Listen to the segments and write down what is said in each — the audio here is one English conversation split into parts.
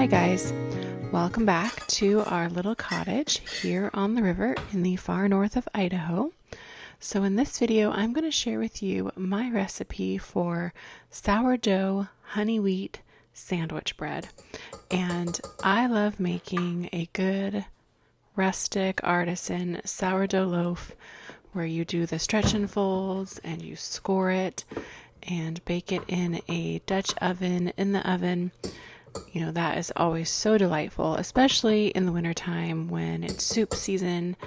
Hi guys, welcome back to our little cottage here on the river in the far north of Idaho. So in this video, I'm going to share with you my recipe for sourdough honey wheat sandwich bread. And I love making a good rustic artisan sourdough loaf where you do the stretch and folds and you score it and bake it in a Dutch oven in the oven. You know, that is always so delightful, especially in the wintertime when it's soup season.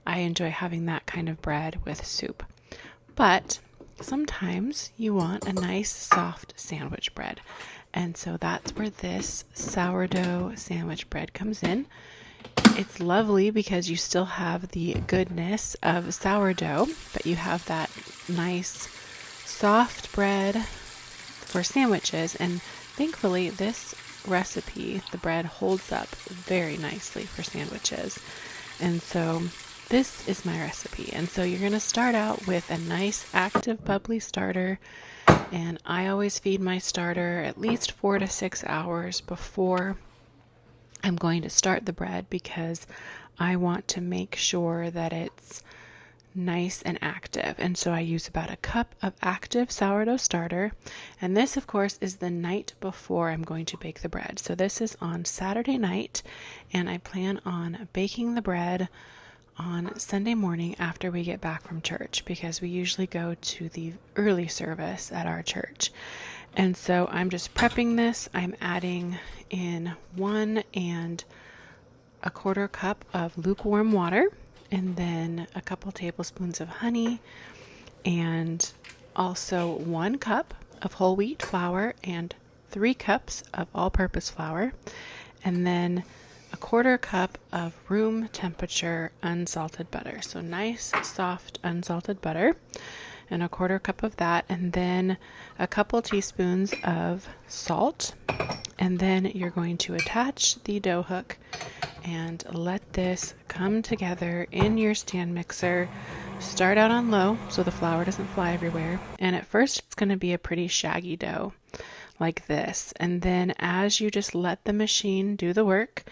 I enjoy having that kind of bread with soup. But sometimes you want a nice soft sandwich bread. And so that's where this sourdough sandwich bread comes in. It's lovely because you still have the goodness of sourdough, but you have that nice soft bread for sandwiches. And thankfully, this recipe, the bread holds up very nicely for sandwiches. And so this is my recipe. And so you're going to start out with a nice active bubbly starter. And I always feed my starter at least 4 to 6 hours before I'm going to start the bread, because I want to make sure that it's nice and active. And so I use about a cup of active sourdough starter. And this, of course, is the night before I'm going to bake the bread. So this is on Saturday night, and I plan on baking the bread on Sunday morning after we get back from church, because we usually go to the early service at our church. And so I'm just prepping this. I'm adding in 1 1/4 cup of lukewarm water, and then a couple tablespoons of honey, and also 1 cup of whole wheat flour and 3 cups of all-purpose flour, and then a 1/4 cup of room temperature unsalted butter. So nice, soft, unsalted butter, and a 1/4 cup of that, and then a couple teaspoons of salt. And then you're going to attach the dough hook and let this come together in your stand mixer. Start out on low so the flour doesn't fly everywhere. And at first it's going to be a pretty shaggy dough like this. And then as you just let the machine do the work,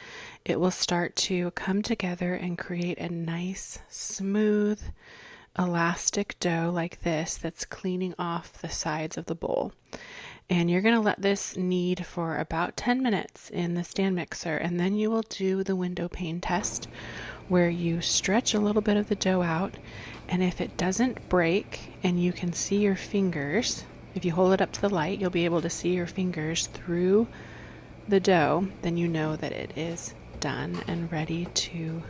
it will start to come together and create a nice, smooth, elastic dough like this that's cleaning off the sides of the bowl. And you're going to let this knead for about 10 minutes in the stand mixer, and then you will do the window pane test where you stretch a little bit of the dough out, and if it doesn't break and you can see your fingers, if you hold it up to the light, you'll be able to see your fingers through the dough, then you know that it is done and ready to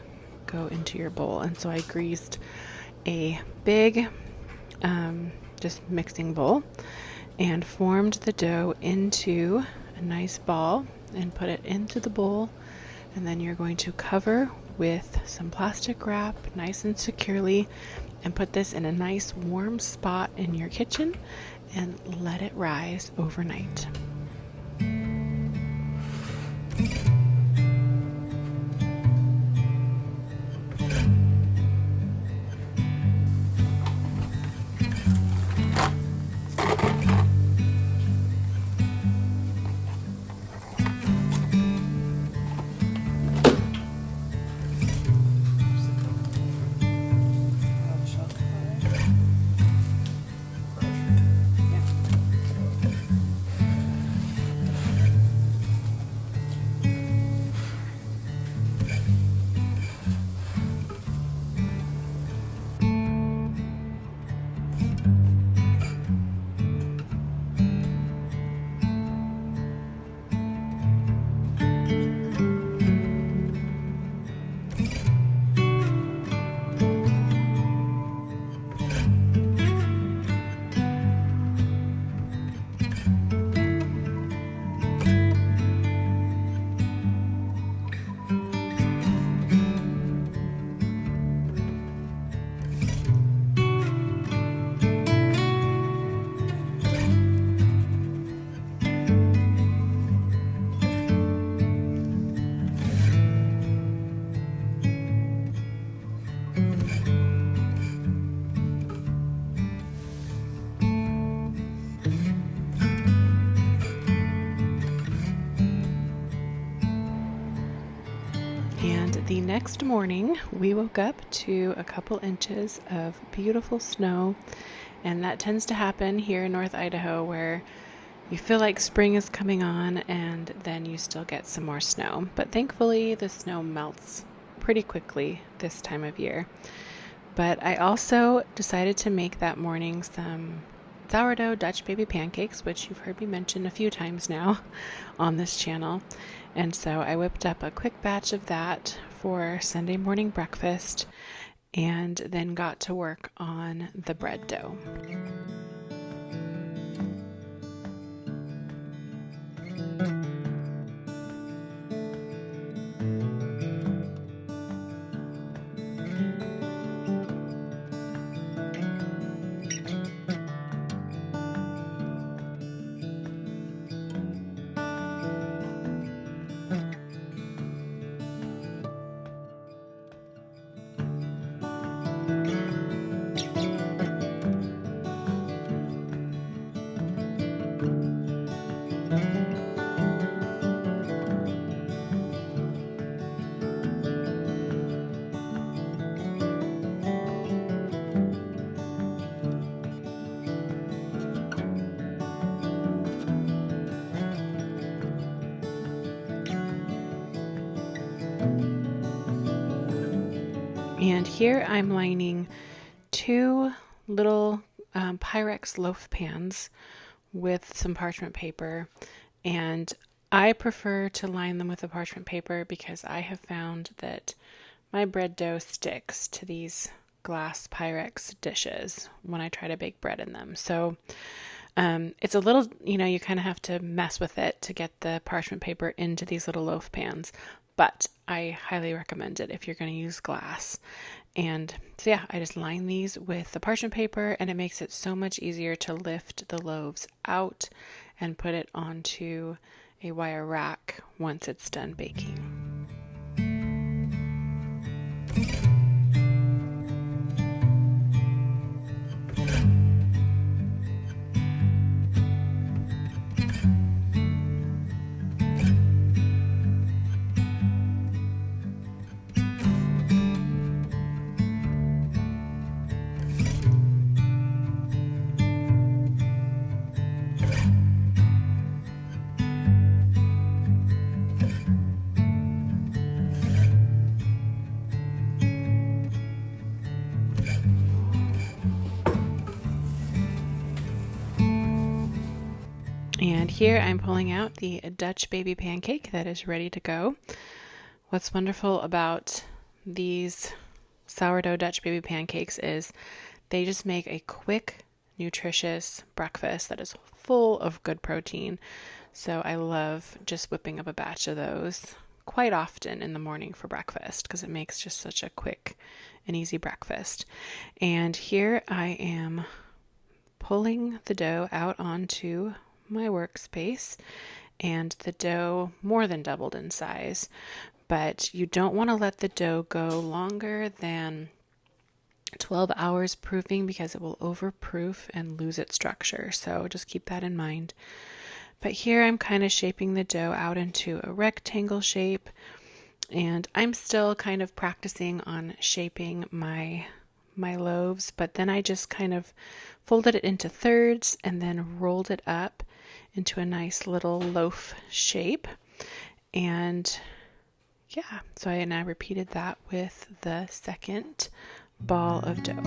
go into your bowl. And so I greased a big just mixing bowl and formed the dough into a nice ball and put it into the bowl. And then you're going to cover with some plastic wrap nice and securely and put this in a nice warm spot in your kitchen and let it rise overnight. the next morning, we woke up to a couple inches of beautiful snow, and that tends to happen here in North Idaho where you feel like spring is coming on and then you still get some more snow. But thankfully, the snow melts pretty quickly this time of year. But I also decided to make that morning some sourdough Dutch baby pancakes, which you've heard me mention a few times now on this channel. And so I whipped up a quick batch of that for Sunday morning breakfast and then got to work on the bread dough. And here I'm lining two little Pyrex loaf pans with some parchment paper, and I prefer to line them with the parchment paper because I have found that my bread dough sticks to these glass Pyrex dishes when I try to bake bread in them. So it's a little, you kind of have to mess with it to get the parchment paper into these little loaf pans. But I highly recommend it if you're going to use glass. And so yeah, I just line these with the parchment paper, and it makes it so much easier to lift the loaves out and put it onto a wire rack once it's done baking. And here I'm pulling out the Dutch baby pancake that is ready to go. What's wonderful about these sourdough Dutch baby pancakes is they just make a quick, nutritious breakfast that is full of good protein. So I love just whipping up a batch of those quite often in the morning for breakfast because it makes just such a quick and easy breakfast. And here I am pulling the dough out onto my workspace, and the dough more than doubled in size, but you don't want to let the dough go longer than 12 hours proofing because it will overproof and lose its structure. So just keep that in mind. But here I'm kind of shaping the dough out into a rectangle shape, and I'm still kind of practicing on shaping my loaves, but then I just kind of folded it into thirds and then rolled it up into a nice little loaf shape. And yeah, so I repeated that with the second ball of dough.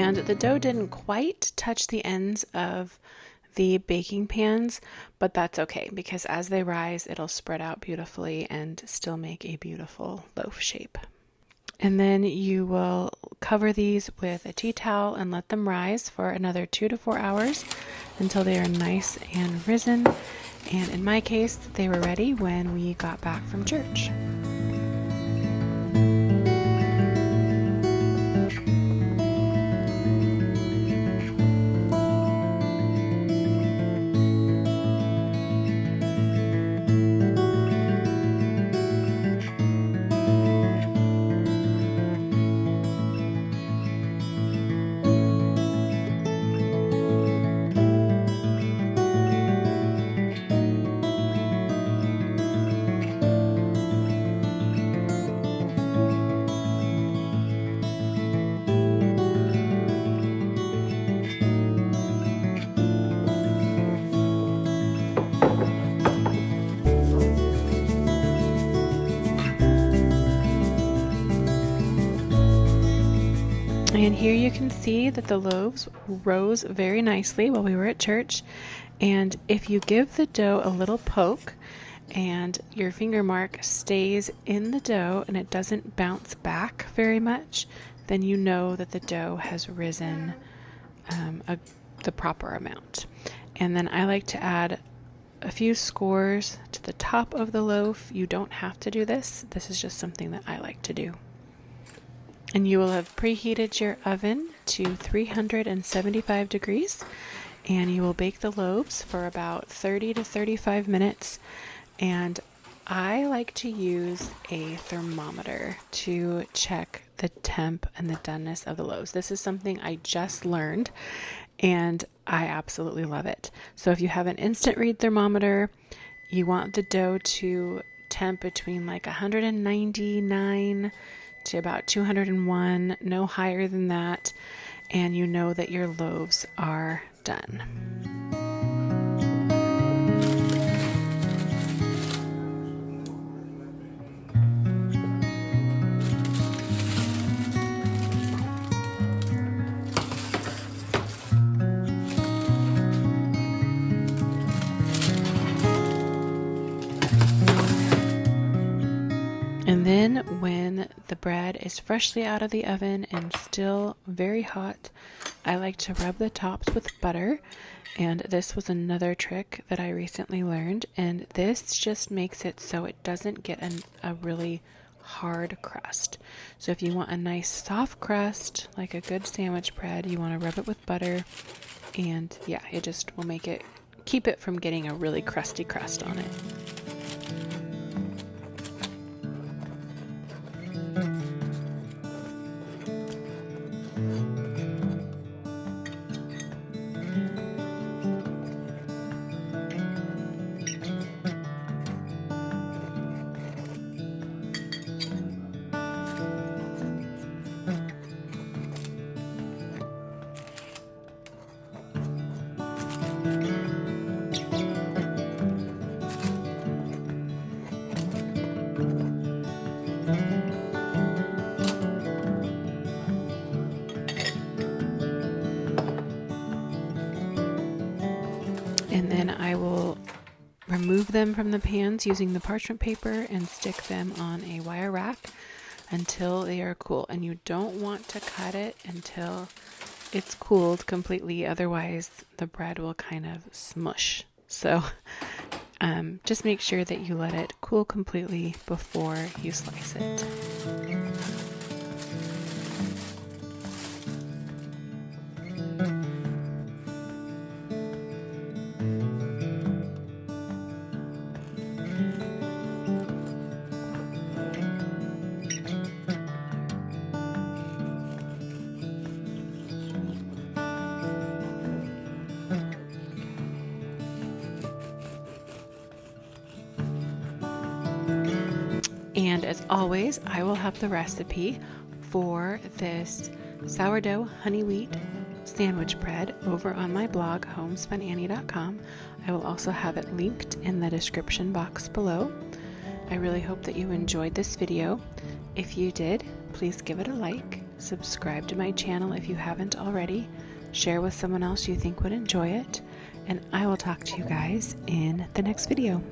And the dough didn't quite touch the ends of the baking pans, but that's okay because as they rise, it'll spread out beautifully and still make a beautiful loaf shape. And then you will cover these with a tea towel and let them rise for another 2 to 4 hours until they are nice and risen. And in my case, they were ready when we got back from church. And here you can see that the loaves rose very nicely while we were at church. And if you give the dough a little poke and your finger mark stays in the dough and it doesn't bounce back very much, then you know that the dough has risen the proper amount. And then I like to add a few scores to the top of the loaf. You don't have to do this. This is just something that I like to do. And you will have preheated your oven to 375 degrees, and you will bake the loaves for about 30 to 35 minutes. And I like to use a thermometer to check the temp and the doneness of the loaves. This is something I just learned, and I absolutely love it. So if you have an instant read thermometer, you want the dough to temp between like 199 to about 201, no higher than that, and you know that your loaves are done. And then when the bread is freshly out of the oven and still very hot, I like to rub the tops with butter. And this was another trick that I recently learned. And this just makes it so it doesn't get a really hard crust. So if you want a nice soft crust, like a good sandwich bread, you want to rub it with butter. And yeah, it just will keep it from getting a really crusty crust on it. And then I will remove them from the pans using the parchment paper and stick them on a wire rack until they are cool. And you don't want to cut it until it's cooled completely, otherwise the bread will kind of smush. So just make sure that you let it cool completely before you slice it. And as always, I will have the recipe for this sourdough honey wheat sandwich bread over on my blog, homespunannie.com. I will also have it linked in the description box below. I really hope that you enjoyed this video. If you did, please give it a like, subscribe to my channel if you haven't already, share with someone else you think would enjoy it, and I will talk to you guys in the next video.